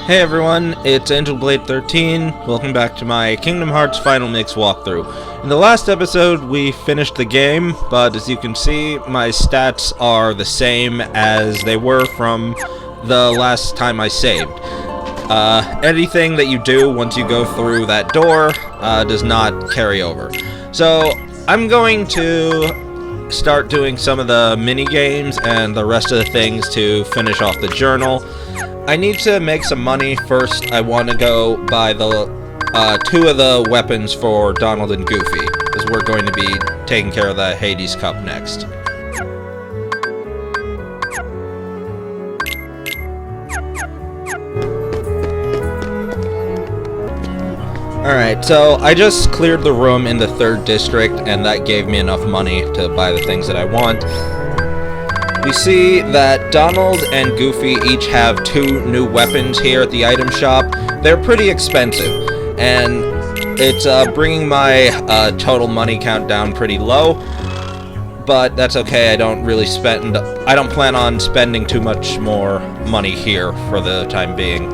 Hey everyone, it's AngelBlade13. Welcome back to my Kingdom Hearts Final Mix walkthrough. In the last episode, we finished the game, but as you can see, my stats are the same as they were from the last time I saved. Anything that you do once you go through that door does not carry over. So, I'm going to start doing some of the mini games and the rest of the things to finish off the journal. I need to make some money first. I want to go buy the two of the weapons for Donald and Goofy, because we're going to be taking care of the Hades Cup next. Alright, so I just cleared the room in the 3rd district, and that gave me enough money to buy the things that I want. We see that Donald and Goofy each have 2 new weapons here at the item shop. They're pretty expensive, and it's bringing my total money count down pretty low. But that's okay. I don't plan on spending too much more money here for the time being.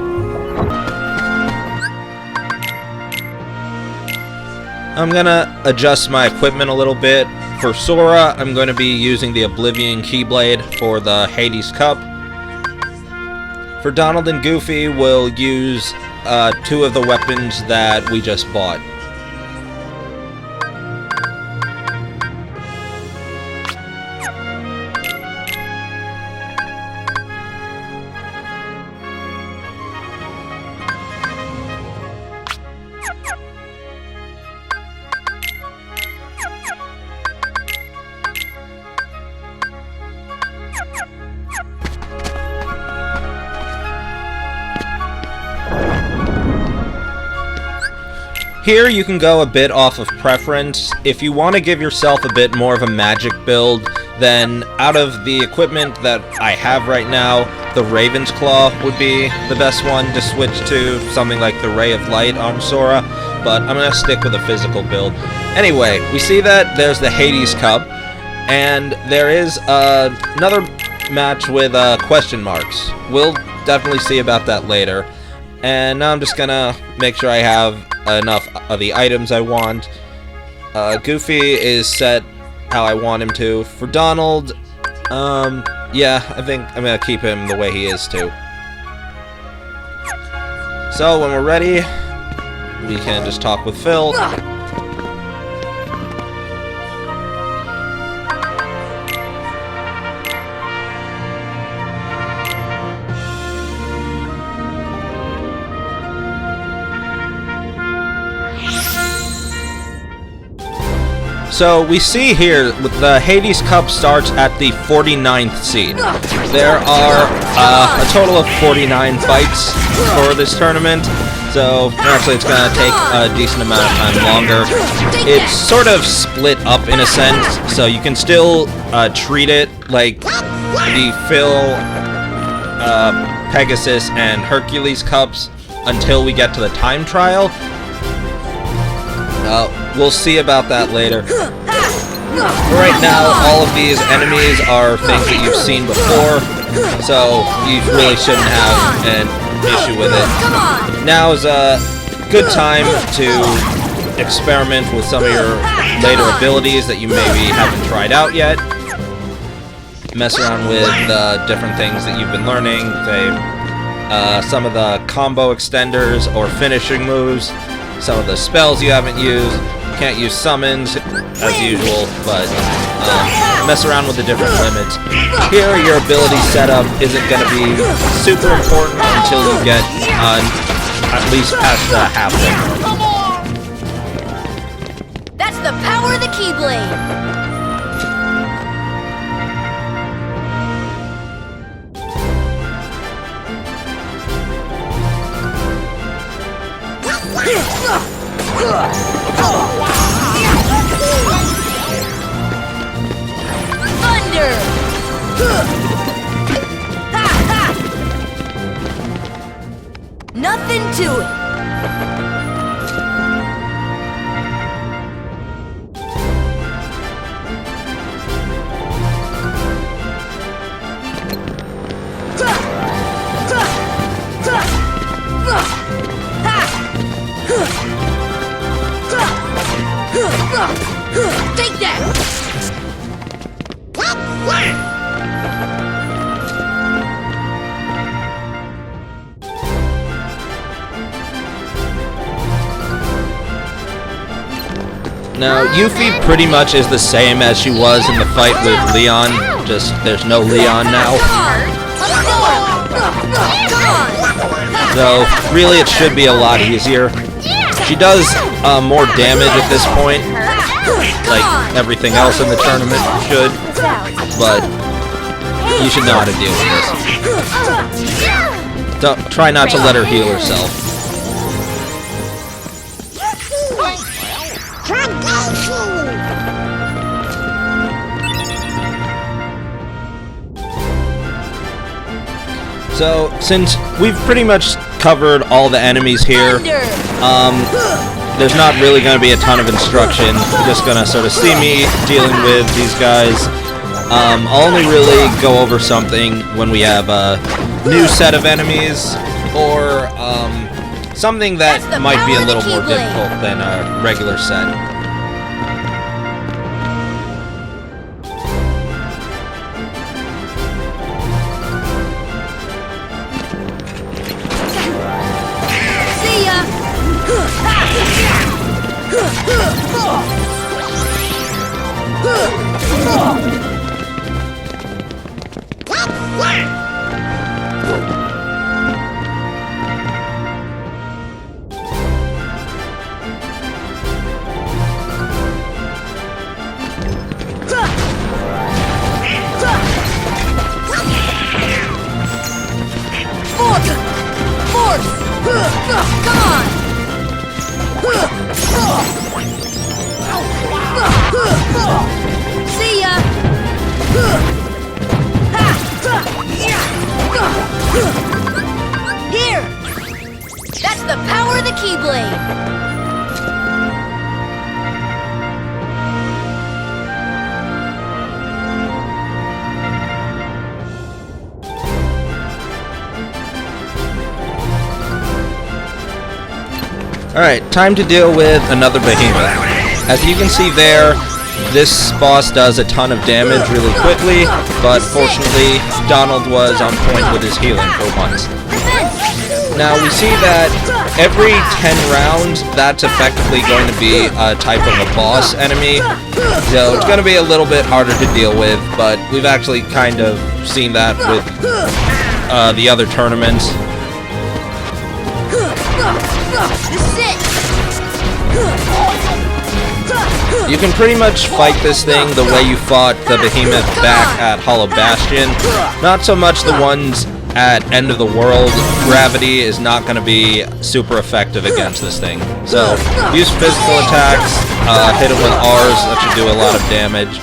I'm gonna adjust my equipment a little bit. For Sora, I'm going to be using the Oblivion Keyblade for the Hades Cup. For Donald and Goofy, we'll use 2 of the weapons that we just bought. Here you can go a bit off of preference. If you want to give yourself a bit more of a magic build, then out of the equipment that I have right now, the Raven's Claw would be the best one to switch to, something like the Ray of Light on Sora, but I'm going to stick with a physical build. Anyway, we see that there's the Hades Cup, and there is another match with question marks. We'll definitely see about that later. And now I'm just gonna make sure I have enough of the items I want. Goofy is set how I want him to. For Donald, yeah, I think I'm gonna keep him the way he is too. So when we're ready, we can just talk with Phil. So we see here, the Hades Cup starts at the 49th seed. There are a total of 49 fights for this tournament, so naturally it's going to take a decent amount of time longer. It's sort of split up in a sense, so you can still treat it like the Phil, Pegasus, and Hercules Cups until we get to the time trial. We'll see about that later. Right now, all of these enemies are things that you've seen before, so you really shouldn't have an issue with it. Now is a good time to experiment with some of your later abilities that you maybe haven't tried out yet. Mess around with the different things that you've been learning, say, some of the combo extenders or finishing moves, some of the spells you haven't used. Can't use summons as usual, but mess around with the different limits. Here, your ability setup isn't going to be super important until you get at least past the halfway mark. That's the power of the Keyblade! Thunder! Nothing to it! Now, Yuffie pretty much is the same as she was in the fight with Leon, just there's no Leon now. So, really it should be a lot easier. She does more damage at this point, like everything else in the tournament should, but you should know how to deal with this. Try not to let her heal herself. So, since we've pretty much covered all the enemies here, there's not really going to be a ton of instruction. You're just going to sort of see me dealing with these guys. I'll only really go over something when we have a new set of enemies, or something that might be a little more difficult than a regular set. Here! That's the power of the Keyblade! Alright, time to deal with another Behemoth. As you can see there, this boss does a ton of damage really quickly, but fortunately, Donald was on point with his healing for once. Now, we see that every 10 rounds, that's effectively going to be a type of a boss enemy, so it's going to be a little bit harder to deal with, but we've actually kind of seen that with the other tournaments. You can pretty much fight this thing the way you fought the Behemoth back at Hollow Bastion. Not so much the ones at End of the World. Gravity is not going to be super effective against this thing. So, use physical attacks, hit it with R's, that should do a lot of damage.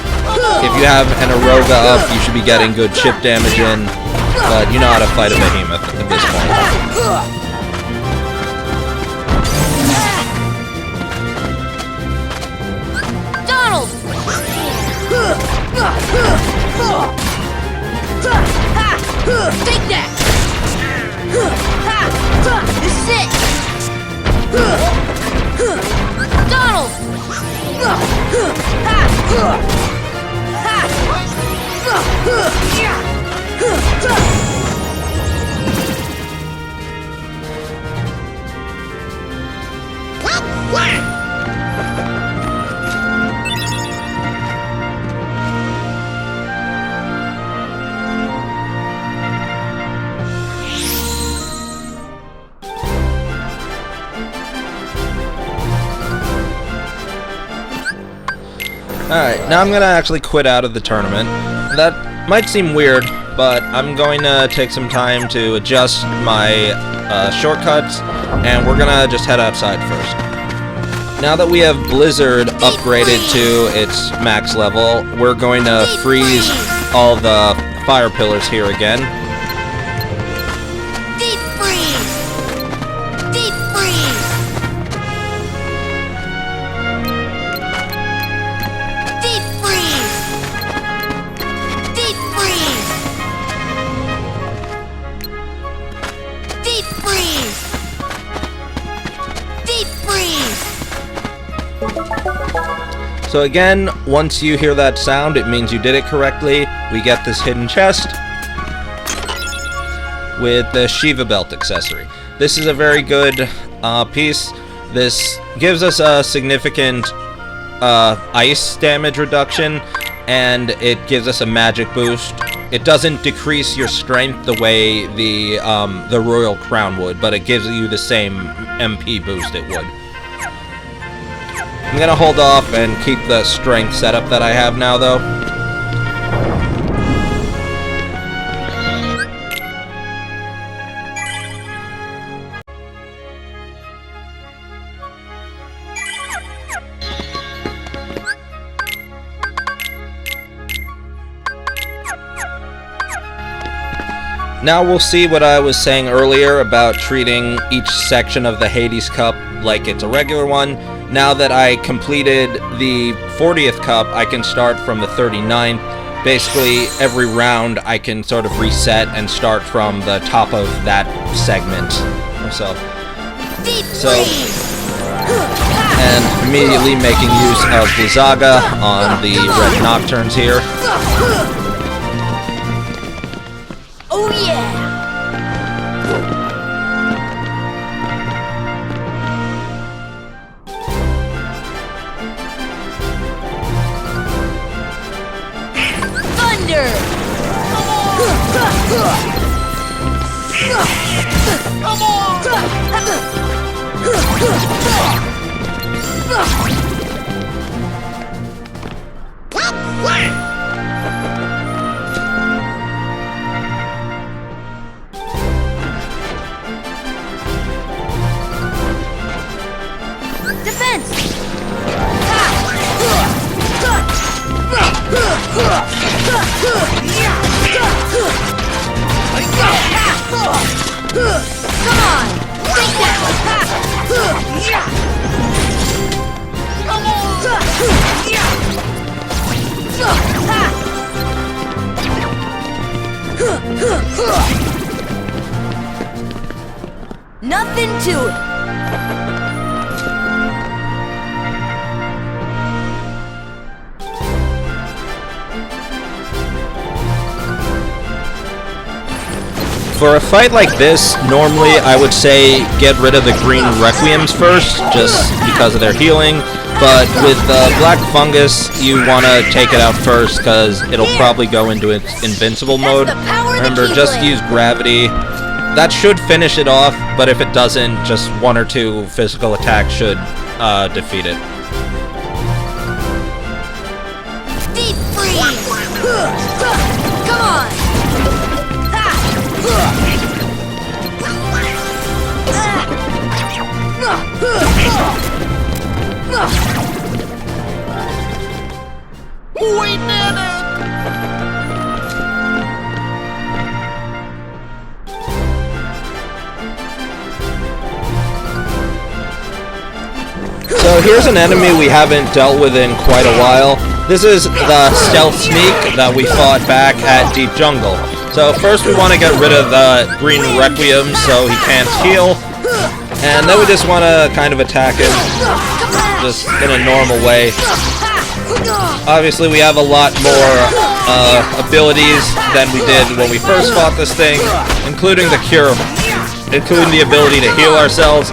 If you have an Aroga up, you should be getting good chip damage in, but you know how to fight a Behemoth at this point. Take that! This is it! Donald! Alright, now I'm going to actually quit out of the tournament. That might seem weird, but I'm going to take some time to adjust my shortcuts, and we're going to just head outside first. Now that we have Blizzard upgraded to its max level, we're going to freeze all the fire pillars here again. Deep freeze! Deep freeze! Deep freeze! Deep freeze! Deep freeze! Deep freeze! So again, once you hear that sound, it means you did it correctly. We get this hidden chest with the Shiva belt accessory. This is a very good piece. This gives us a significant ice damage reduction, and it gives us a magic boost. It doesn't decrease your strength the way the Royal Crown would, but it gives you the same MP boost it would. I'm gonna hold off and keep the strength setup that I have now, though. Now we'll see what I was saying earlier about treating each section of the Hades Cup like it's a regular one. Now that I completed the 40th cup, I can start from the 39th. Basically, every round I can sort of reset and start from the top of that segment. And immediately making use of Blizzaga on the Red Nocturnes here. Oh yeah! Thunder! Come on! Defense! Come on! Take that! Come on! Nothing to it! For a fight like this, normally I would say get rid of the green Requiems first, just because of their healing, but with the black fungus, you want to take it out first, because it'll probably go into its invincible mode. Remember, just use gravity. That should finish it off, but if it doesn't, just 1 or 2 physical attacks should defeat it. Deep freeze! Come on! We did it! So here's an enemy we haven't dealt with in quite a while. This is the Stealth Sneak that we fought back at Deep Jungle. So first we want to get rid of the green Requiem so he can't heal. And then we just want to kind of attack him just in a normal way. Obviously we have a lot more abilities than we did when we first fought this thing, including the cure, including the ability to heal ourselves.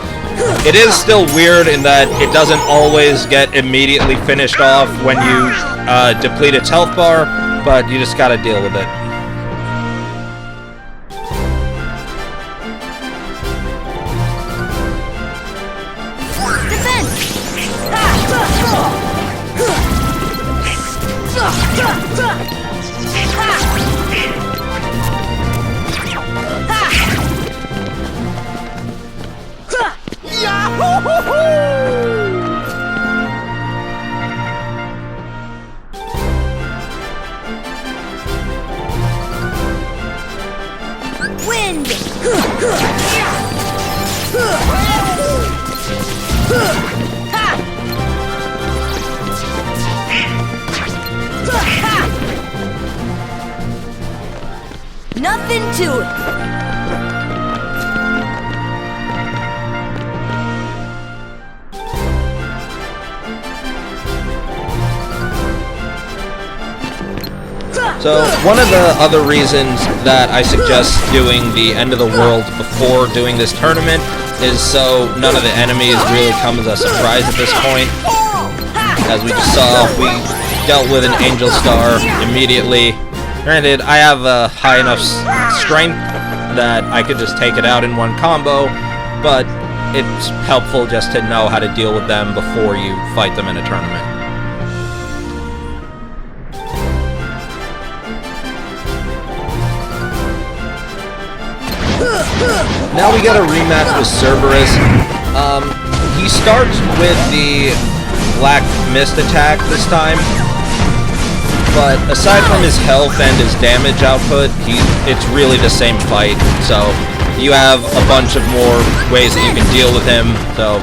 It is still weird in that it doesn't always get immediately finished off when you deplete its health bar, but you just gotta deal with it. Wind! Nothing to it! So, one of the other reasons that I suggest doing the End of the World before doing this tournament is so none of the enemies really come as a surprise at this point. as we just saw, we dealt with an Angel Star immediately. Granted, I have a high enough strength that I could just take it out in one combo, but it's helpful just to know how to deal with them before you fight them in a tournament. Now we got a rematch with Cerberus. He starts with the Black Mist attack this time, but aside from his health and his damage output, it's really the same fight, so you have a bunch of more ways that you can deal with him, so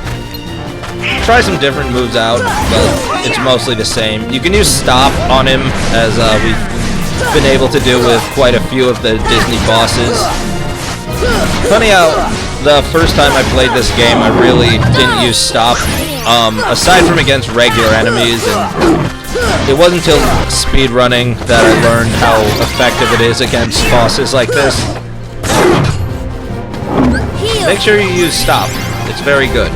try some different moves out, but it's mostly the same. You can use Stop on him, as we've been able to do with quite a few of the Disney bosses. Funny how the first time I played this game, I really didn't use Stop, aside from against regular enemies, and it wasn't until speedrunning that I learned how effective it is against bosses like this. Make sure you use Stop. It's very good.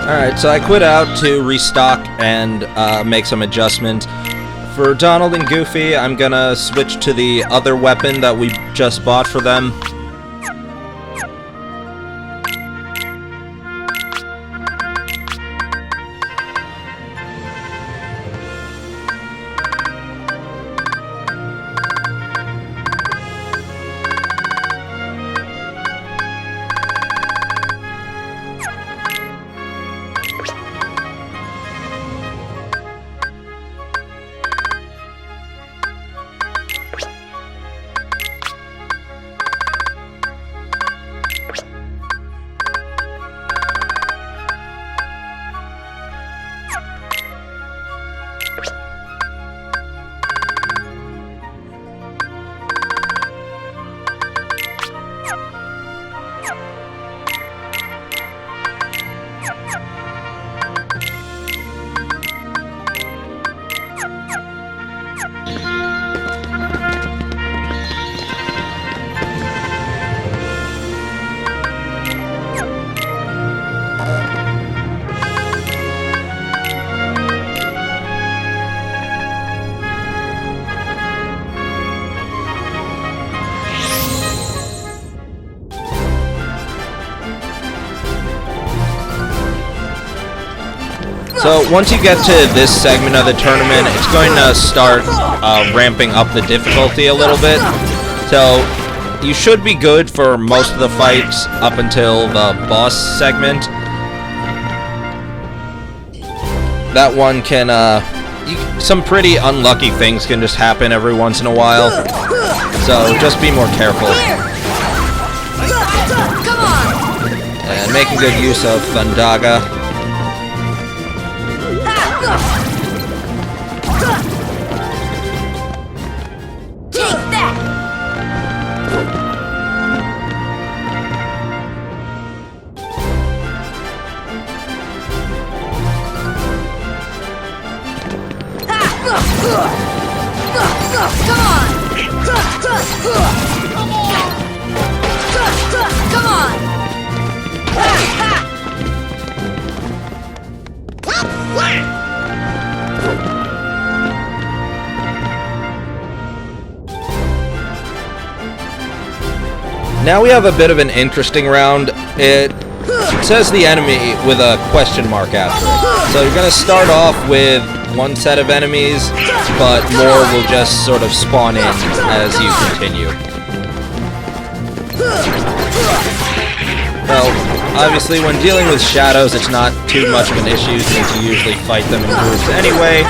Alright, so I quit out to restock and make some adjustments. For Donald and Goofy, I'm gonna switch to the other weapon that we just bought for them. So once you get to this segment of the tournament, it's going to start ramping up the difficulty a little bit. So you should be good for most of the fights up until the boss segment. That one can, some pretty unlucky things can just happen every once in a while. So just be more careful. And making good use of Thundaga. Now we have a bit of an interesting round. It It says the enemy with a question mark after it. So you're going to start off with one set of enemies, but more will just sort of spawn in as you continue. Well, obviously when dealing with shadows, it's not too much of an issue since you usually fight them in groups anyway.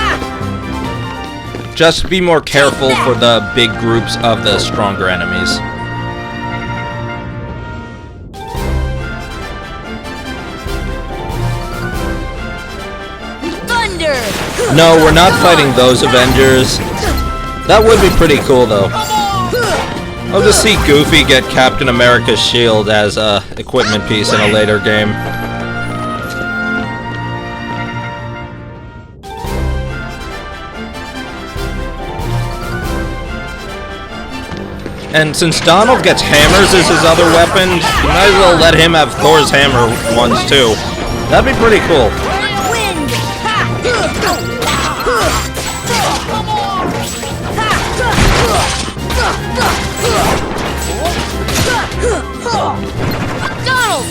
Just be more careful for the big groups of the stronger enemies. Thunder! No, we're not fighting those Avengers. That would be pretty cool though. I'll just see Goofy get Captain America's shield as a equipment piece in a later game. And since Donald gets hammers as his other weapon, you might as well let him have Thor's hammer ones too. That'd be pretty cool. Wind! Donald!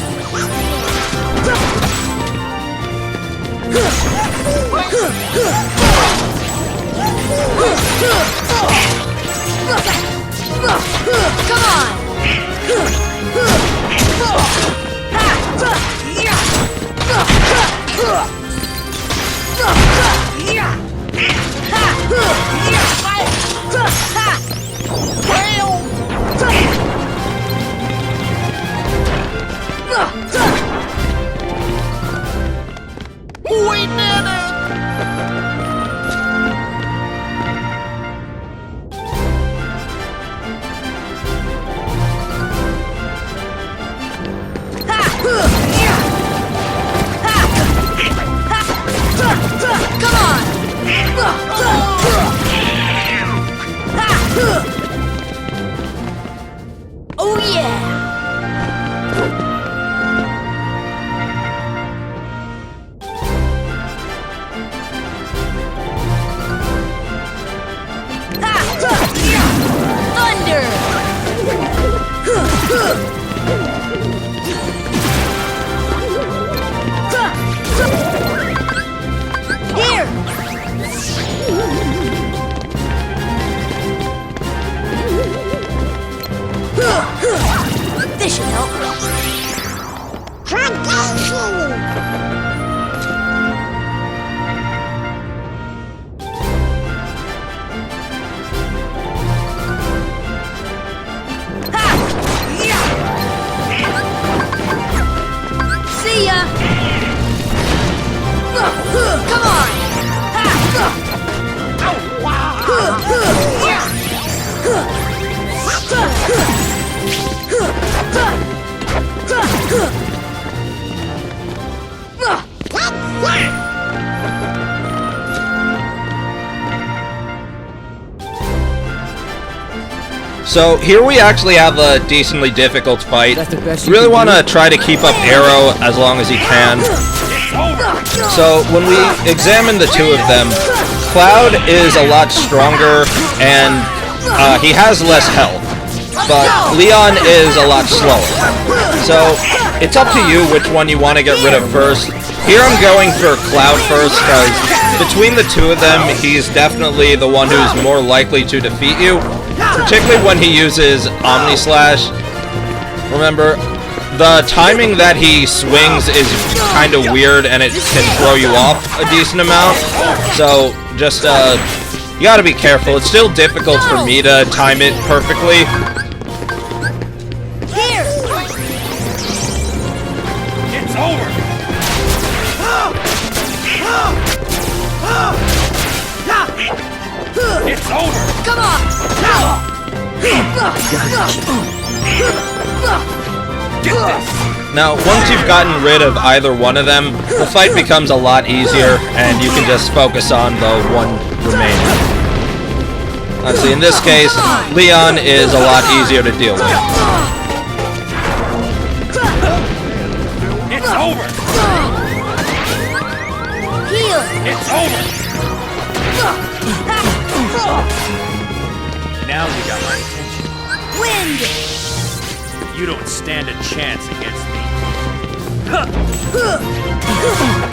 Come on! We did it! Come on! Oh yeah! Thunder! Here! This should help. See ya! Come on! So here we actually have a decently difficult fight. That's the best You you really can want to do? try to keep up Arrow as long as you can. So when we examine the two of them, Cloud is a lot stronger and he has less health, but Leon is a lot slower. So it's up to you which one you want to get rid of first. Here I'm going for Cloud first because between the two of them, he's definitely the one who's more likely to defeat you, particularly when he uses Omni Slash. Remember, the timing that he swings is kind of weird and it can throw you off a decent amount. So just you gotta be careful. It's still difficult for me to time it perfectly. Here! It's over! It's over! Come on! Get this! Now, once you've gotten rid of either one of them, the fight becomes a lot easier, and you can just focus on the one remaining. Honestly, in this case, Leon is a lot easier to deal with. It's over! Heal! It's over! Now you got my attention. Wind! You don't stand a chance against me.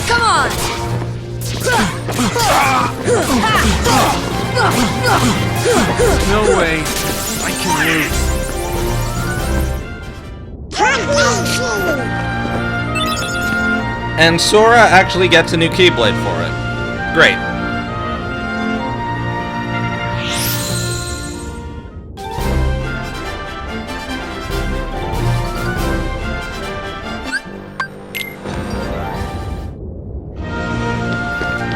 Come on! No way. I can lose. And Sora actually gets a new Keyblade for it. Great.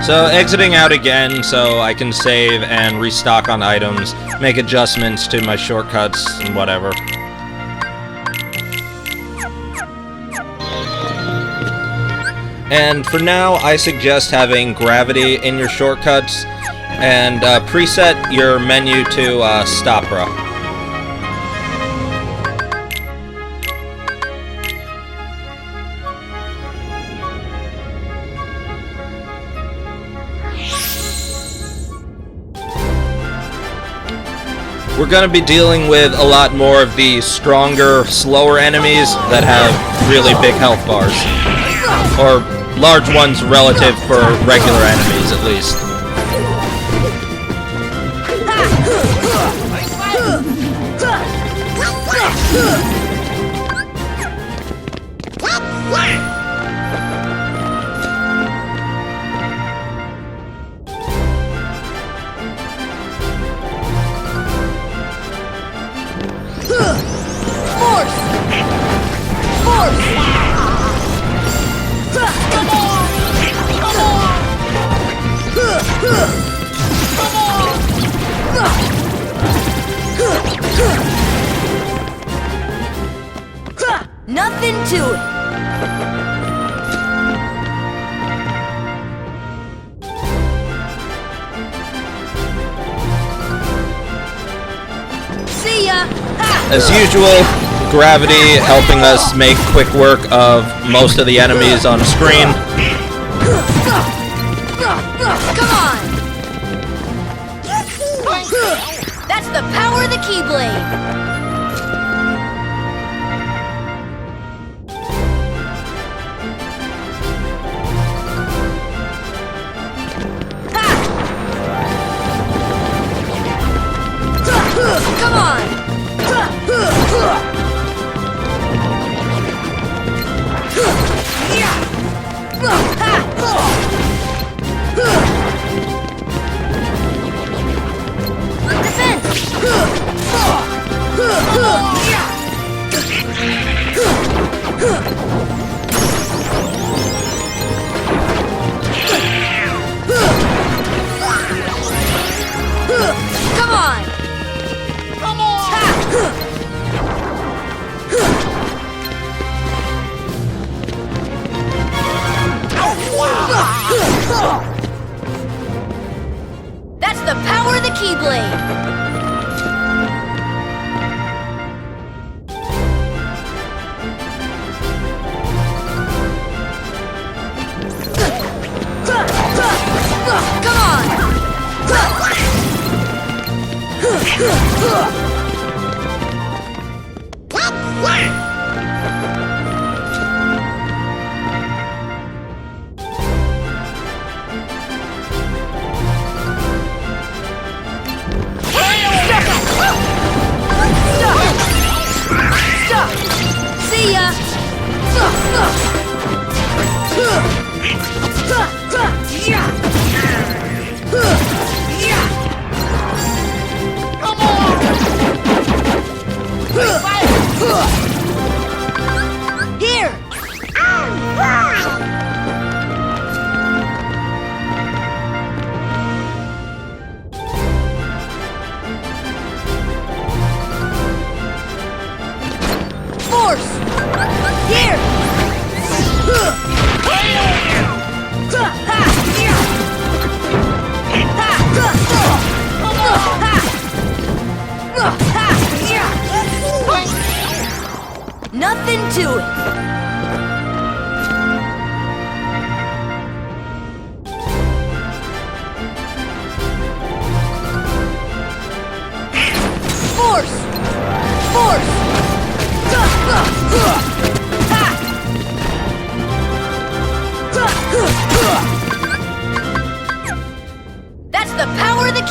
So, exiting out again so I can save and restock on items, make adjustments to my shortcuts and whatever. And for now, I suggest having gravity in your shortcuts and preset your menu to Stopra. We're going to be dealing with a lot more of the stronger, slower enemies that have really big health bars. Or large ones relative for regular enemies, at least. Nothing to it. See ya. As usual, gravity helping us make quick work of most of the enemies on screen. Come on. That's the power of the Keyblade. Come on! Come on! That's the power of the Keyblade! Come on! See ya! Here! Force! Here! Nothing to it. Force! Force!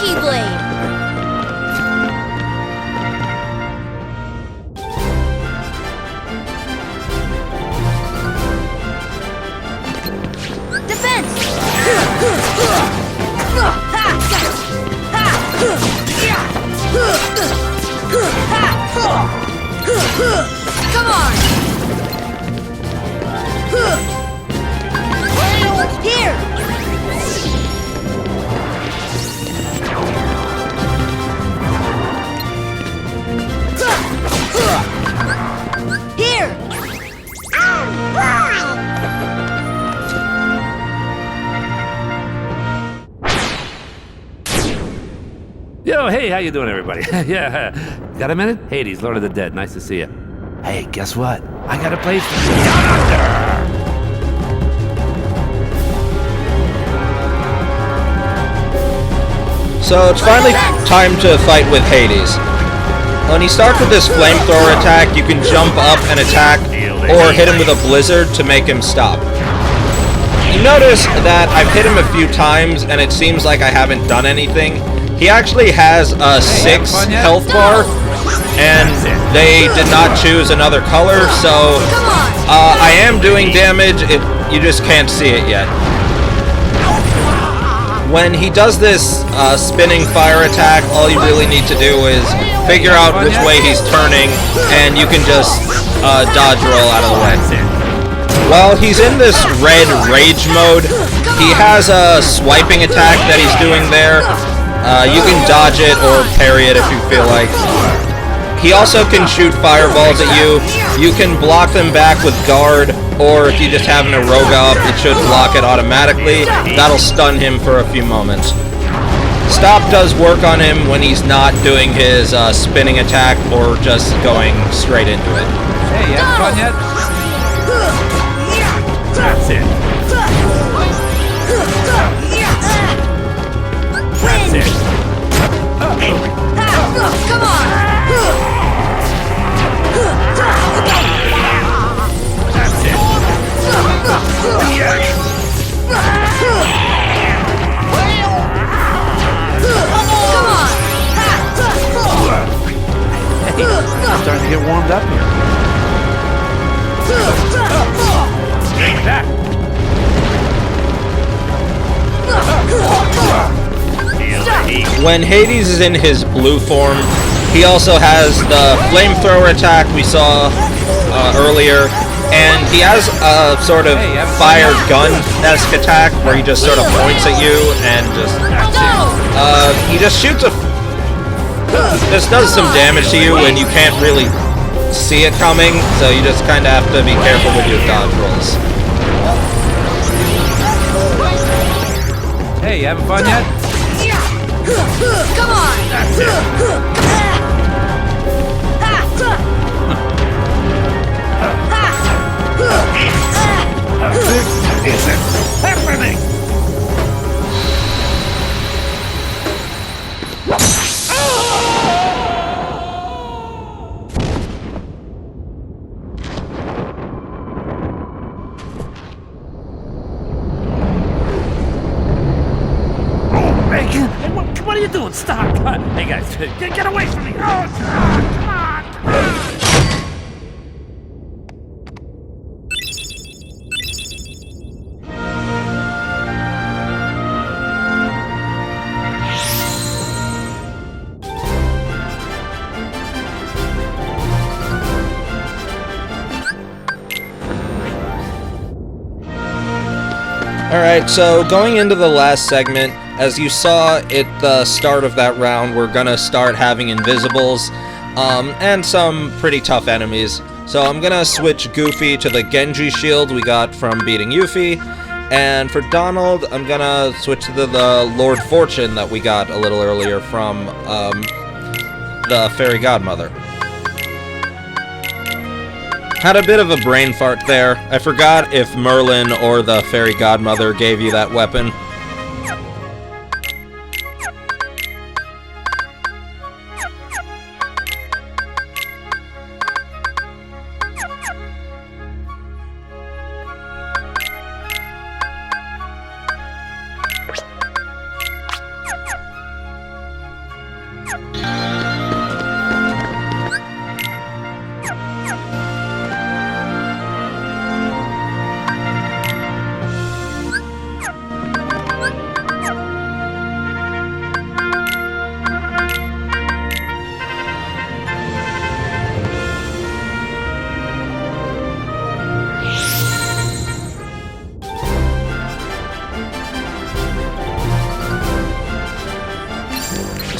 Keyblade. Defense. Come on. Here. Here. Yo, hey, how you doing, everybody? Yeah, got a minute? Hades, Lord of the Dead, nice to see you. Hey, guess what? I got a place for you down under! So it's finally time to fight with Hades. When he starts with this flamethrower attack, you can jump up and attack, or hit him with a blizzard to make him stop. You notice that I've hit him a few times, and it seems like I haven't done anything. He actually has a 6 health bar, and they did not choose another color, so I am doing damage, you just can't see it yet. When he does this spinning fire attack, all you really need to do is figure out which way he's turning, and you can just dodge roll out of the way. While he's in this red rage mode, he has a swiping attack that he's doing there. You can dodge it or parry it if you feel like. He also can shoot fireballs at you. You can block them back with guard, or if you just have an Aroga up, it should block it automatically. That'll stun him for a few moments. Stop does work on him when he's not doing his spinning attack or just going straight into it. Hey, you having fun yet? That's it. That's it. Come on. That's it. Hey, I'm starting to get warmed up here. Take that. When Hades is in his blue form, he also has the flamethrower attack we saw earlier, and he has a sort of fire gun-esque attack where he just sort of points at you and just he just shoots this does some damage to you and you can't really see it coming, so you just kind of have to be careful with your dodge rolls. Hey, you having fun yet? Come on. That's it. This isn't happening! Hey, what are you doing? Stop! Hey guys, get away from me! Oh, come on! Alright, so going into the last segment, as you saw at the start of that round, we're gonna start having invisibles, and some pretty tough enemies. So I'm gonna switch Goofy to the Genji shield we got from beating Yuffie, and for Donald, I'm gonna switch to the Lord Fortune that we got a little earlier from the Fairy Godmother. Had a bit of a brain fart there. I forgot if Merlin or the Fairy Godmother gave you that weapon.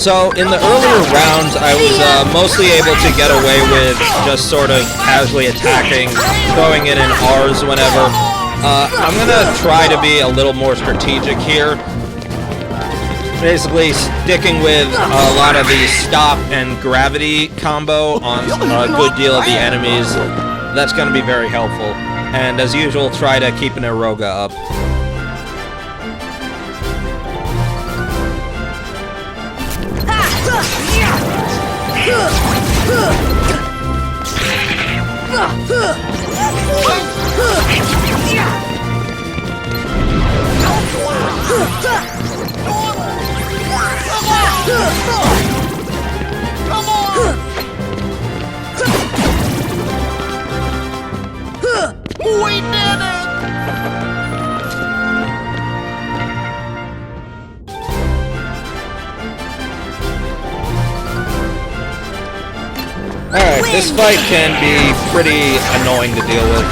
So, in the earlier rounds, I was mostly able to get away with just sort of casually attacking, throwing it in R's whenever. I'm gonna try to be a little more strategic here. Basically, sticking with a lot of the stop and gravity combo on a good deal of the enemies. That's gonna be very helpful. And as usual, try to keep an Eroga up. We did it! Alright, this fight can be pretty annoying to deal with.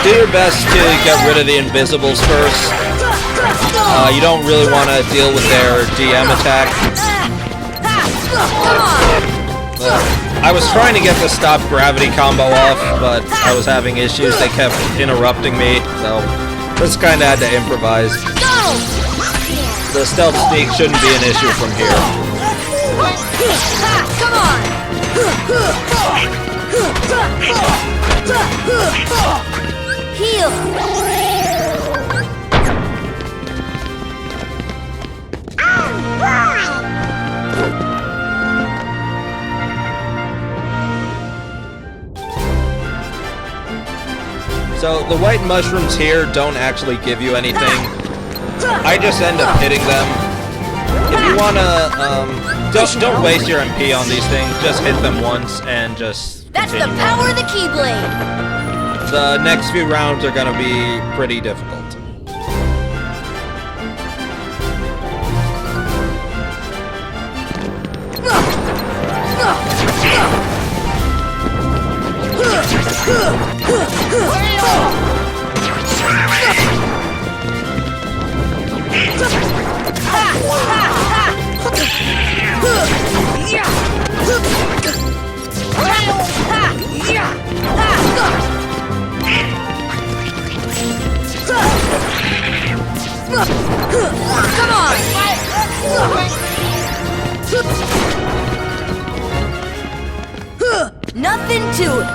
Do your best to get rid of the invisibles first. You don't really want to deal with their DM attack. I was trying to get the stop gravity combo off, but I was having issues. They kept interrupting me, so just kind of had to improvise. The stealth sneak shouldn't be an issue from here. Come on! Heal! So the white mushrooms here don't actually give you anything. I just end up hitting them. If you wanna, don't waste your MP on these things. Just hit them once and just That's the continue power on. of the Keyblade! The next few rounds are gonna be pretty difficult. Come on! Nothing to it!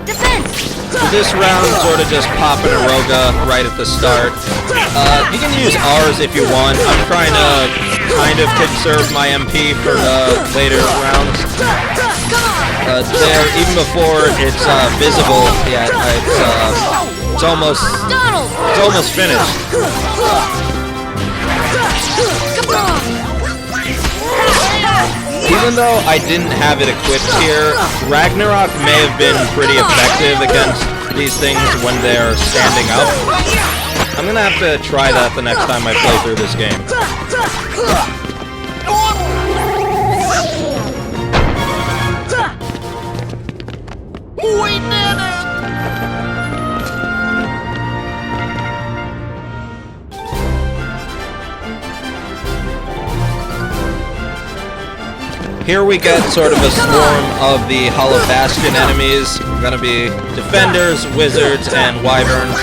Defense! This round sort of just pop an Eroga right at the start. You can use R's if you want. I'm trying to kind of conserve my MP for the later rounds. There, even before it's visible yet, it's almost finished. Even though I didn't have it equipped here, Ragnarok may have been pretty effective against these things when they're standing up. I'm gonna have to try that the next time I play through this game. We did it! Here we get sort of a swarm of the Hollow Bastion enemies. Gonna be Defenders, Wizards, and Wyverns.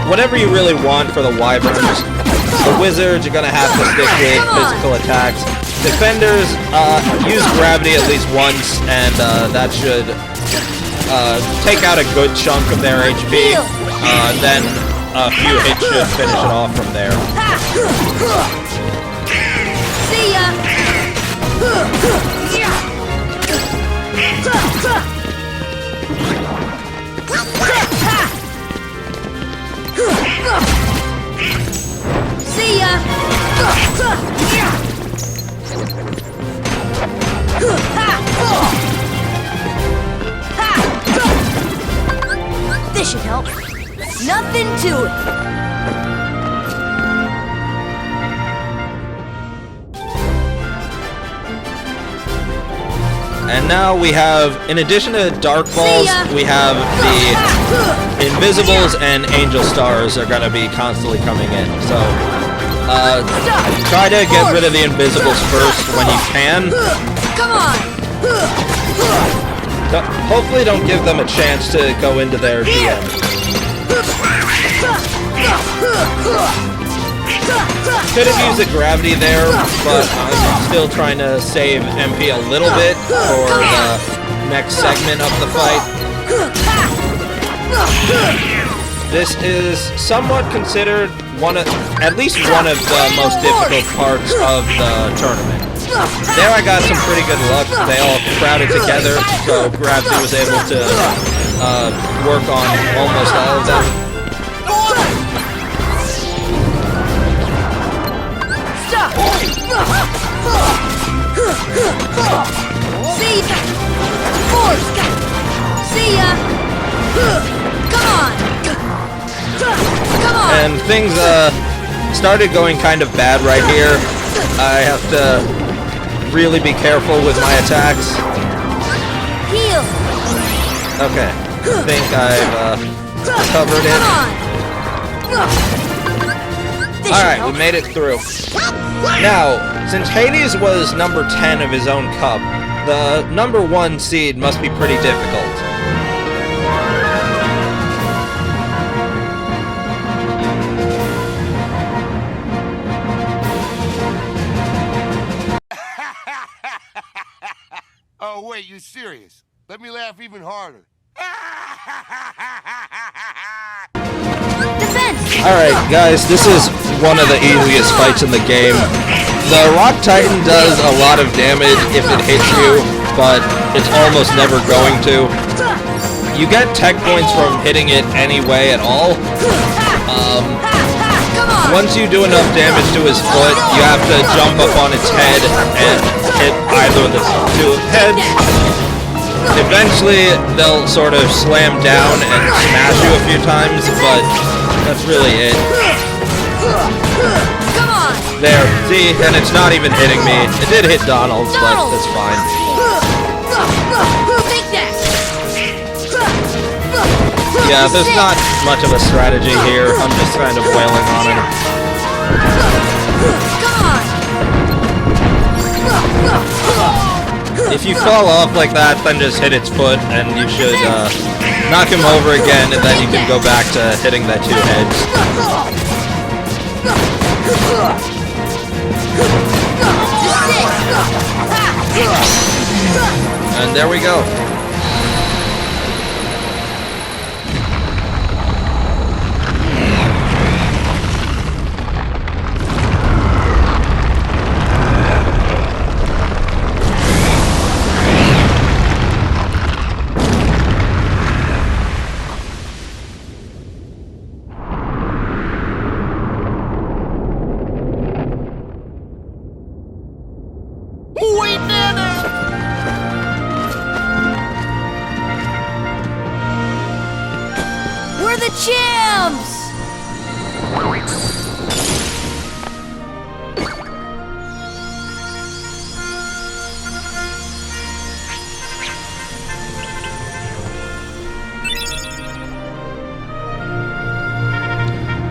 Whatever you really want for the Wyverns. The Wizards, you're gonna have to stick with physical attacks. Defenders, use gravity at least once, and that should take out a good chunk of their HP. Then a few hits should finish it off from there. See ya! See ya! This should help. Nothing to it. And now we have, in addition to Dark Balls, we have the Invisibles and Angel Stars are going to be constantly coming in. So, try to get rid of the Invisibles first when you can. Come on! Hopefully don't give them a chance to go into their DM. Could have used the gravity there, but I'm still trying to save MP a little bit for the next segment of the fight. This is somewhat considered at least one of the most difficult parts of the tournament. There I got some pretty good luck. They all crowded together, so Gravity was able to work on almost all of them. See ya! Force! See ya! Come on! Come on! And things started going kind of bad right here. I have to really be careful with my attacks. Heal! Okay, I think I've covered it. Alright, we made it through. Now, since Hades was number 10 of his own cup, the number 1 seed must be pretty difficult. Oh, wait, you serious? Let me laugh even harder. Alright, guys, this is one of the easiest fights in the game. The Rock Titan does a lot of damage if it hits you, but it's almost never going to. You get tech points from hitting it anyway at all. Once you do enough damage to his foot, you have to jump up on its head and hit either of the two heads. Eventually, they'll sort of slam down and smash you a few times, but that's really it. Come on! There, see, and it's not even hitting me. It did hit Donald's, but that's fine. Take that! Yeah, there's not much of a strategy here. I'm just kind of wailing on him. Come on! If you fall off like that, then just hit its foot, and you should knock him over again, and then you can go back to hitting that 2 heads. And there we go. We're the champs!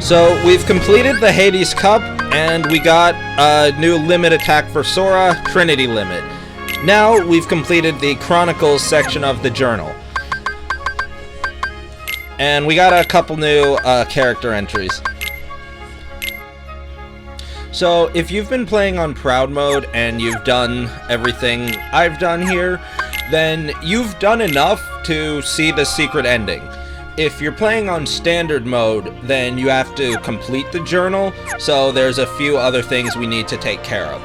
So, we've completed the Hades Cup, and we got a new limit attack for Sora, Trinity Limit. Now, we've completed the Chronicles section of the journal. And we got a couple new character entries. So, if you've been playing on Proud Mode and you've done everything I've done here, then you've done enough to see the secret ending. If you're playing on Standard Mode, then you have to complete the journal, so there's a few other things we need to take care of.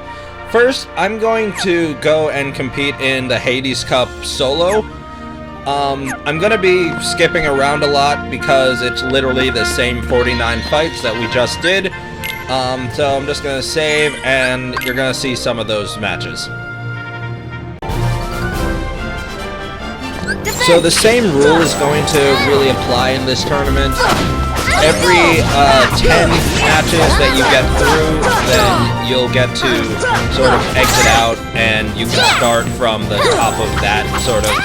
First, I'm going to go and compete in the Hades Cup solo. I'm gonna be skipping around a lot because it's literally the same 49 fights that we just did. So I'm just gonna save, and you're gonna see some of those matches. So the same rule is going to really apply in this tournament. Every 10 matches that you get through, then you'll get to sort of exit out, and you can start from the top of that sort of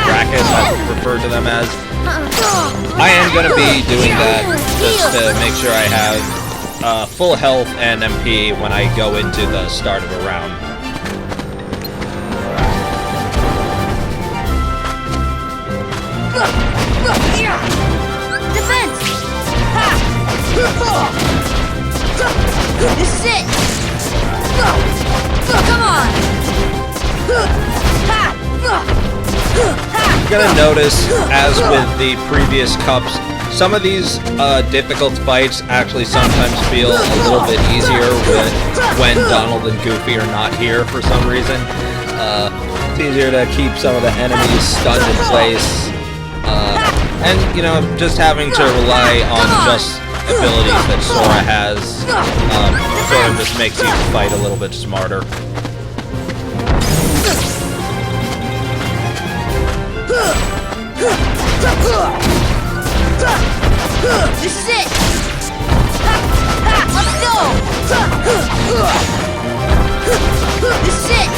bracket, I refer to them as. I am going to be doing that just to make sure I have full health and MP when I go into the start of a round. Defense! Ha! This is it! Come on! You're gonna notice, as with the previous cups, some of these difficult fights actually sometimes feel a little bit easier when Donald and Goofy are not here for some reason. It's easier to keep some of the enemies stunned in place. And, you know, just having to rely on just abilities that Sora has sort of just makes you fight a little bit smarter. This is it! Let's go! This is it!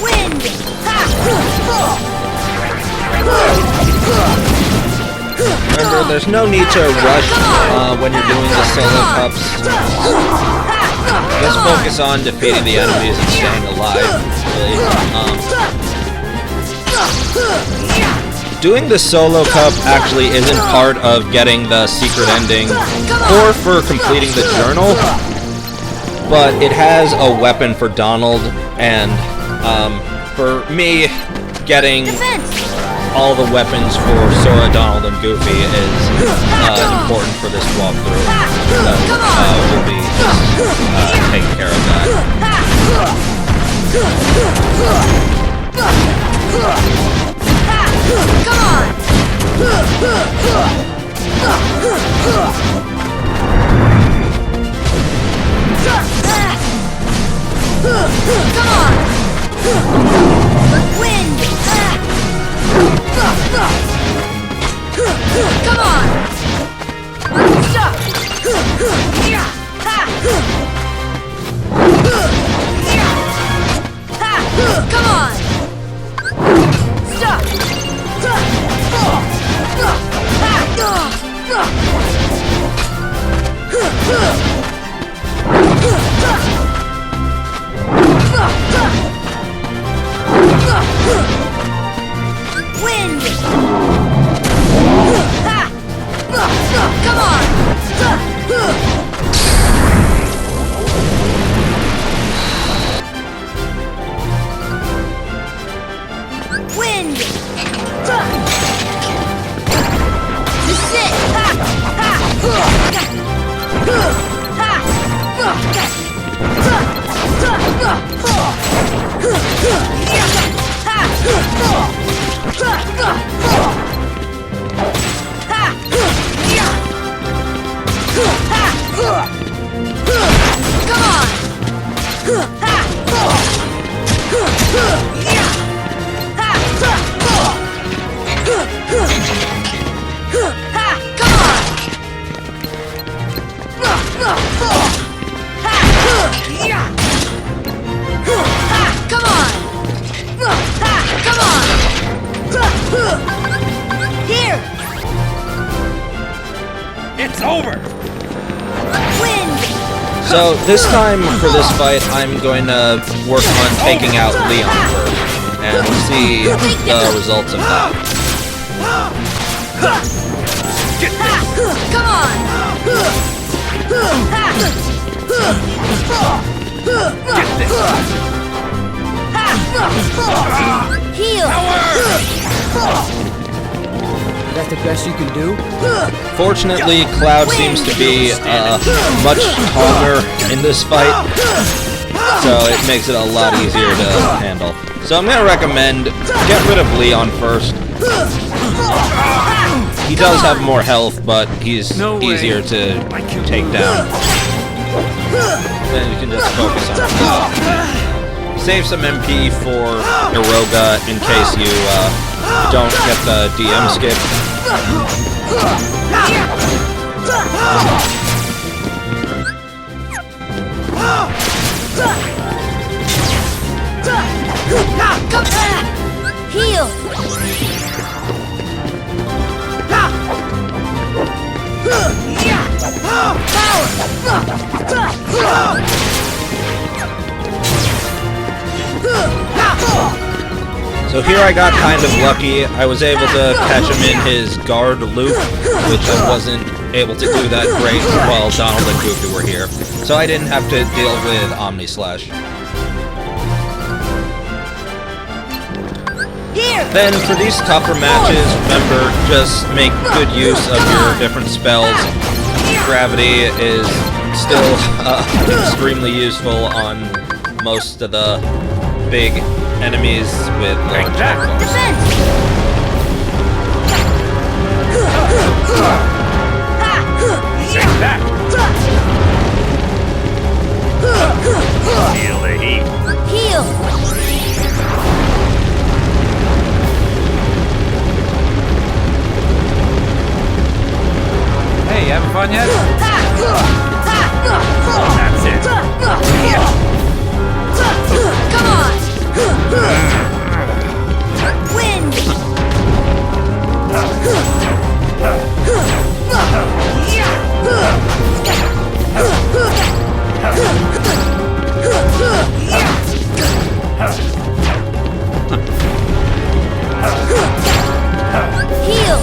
Wind! Remember, there's no need to rush when you're doing the solo cups. Just focus on defeating the enemies and staying alive, really. Doing the solo cup actually isn't part of getting the secret ending or for completing the journal, but it has a weapon for Donald, and for me, getting all the weapons for Sora, Donald, and Goofy is important for this walkthrough. So we'll be taking care of that. Come on! Come on! Wind! Come on! Stop! Come on! Stop! Wind! Come on! Wind! This is it! Here! It's over! Wind! So this time for this fight, I'm going to work on taking out Leon first, and see the results of that. Come on! Heal! That's the best you can do? Fortunately, Cloud seems to be much taller in this fight, so it makes it a lot easier to handle. So I'm going to recommend get rid of Leon first, He does have more health, but he's No way. easier to I can take lose. down. Then you can just focus on himself. Save some MP for Iroga in case you don't get the DM skip. Heal! So here I got kind of lucky. I was able to catch him in his guard loop, which I wasn't able to do that great while Donald and Goofy were here. So I didn't have to deal with Omni Slash. Then for these tougher matches, remember, just make good use of your different spells. Gravity is still extremely useful on most of the big enemies with attack balls. Take that! Feel the heat. Heal! Hey, you having fun yet? That's it. Come on! Wind! Heal!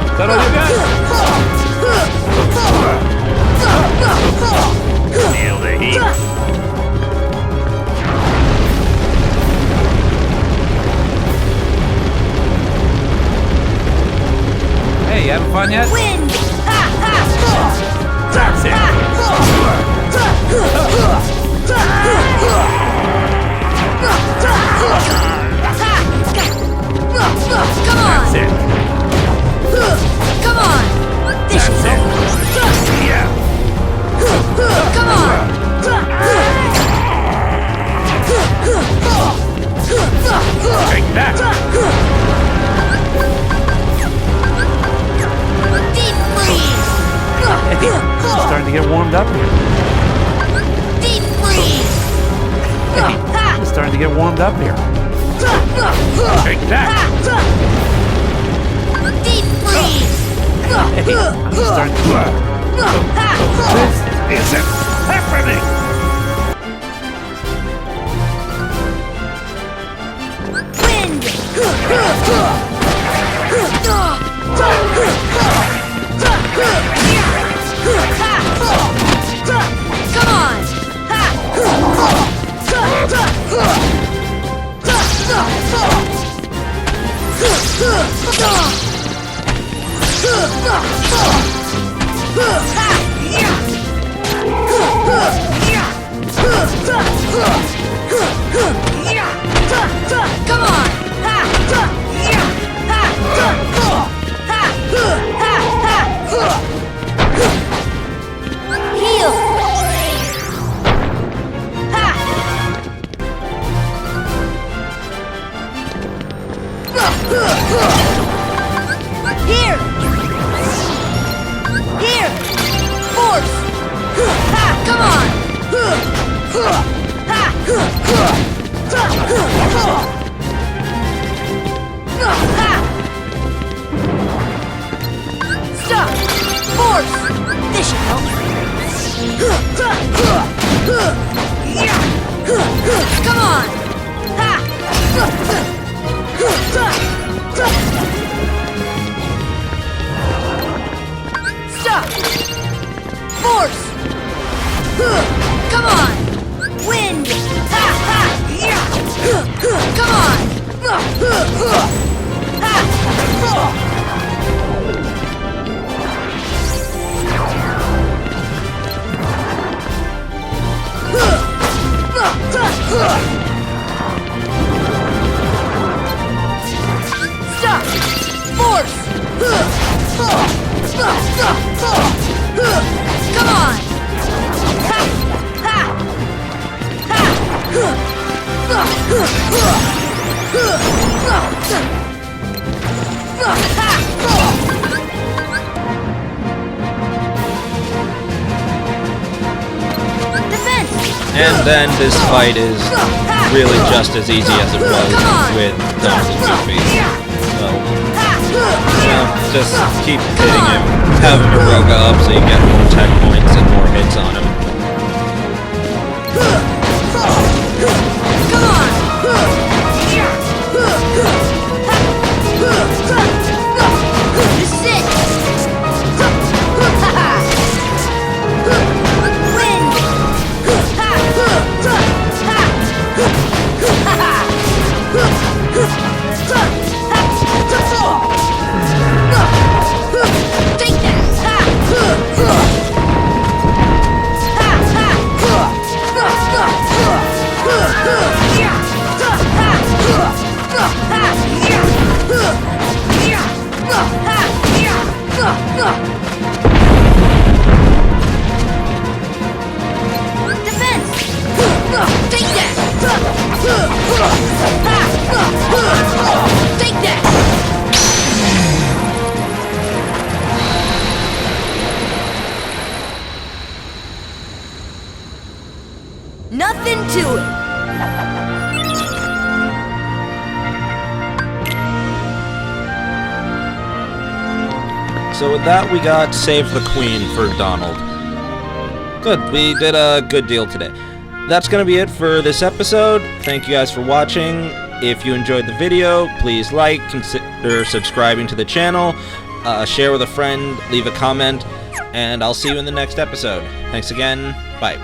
Is that all you got? Feel the heat. Hey, you having fun yet? Wind! That's it. Come on! That's it. Come on! This That's is it. Yeah. Come on! Take that. Deep freeze! Hey, it's starting to get warmed up here. Deep freeze! It's starting to get warmed up here. Take that. Deep freeze! Hey, I'm starting to... This isn't happening. Wind! Come on! Come on! Heal! Here! Here! Force! Come on! Stop! Force! This should help. Come on! Stop! Force! Come on! Wind! Come on! Come on! Ha! Ha! Defense! And then this fight is really just as easy as it was with Donald and Goofy. So, just keep hitting him. Have Hiroga up so you get more tech points and more hits on him. Come on! This is it! Win! Take that! Defense! Take that! Take that! Nothing to it. So with that, we got Save the Queen for Donald. Good, we did a good deal today. That's going to be it for this episode. Thank you guys for watching. If you enjoyed the video, please like, consider subscribing to the channel, share with a friend, leave a comment, and I'll see you in the next episode. Thanks again, bye.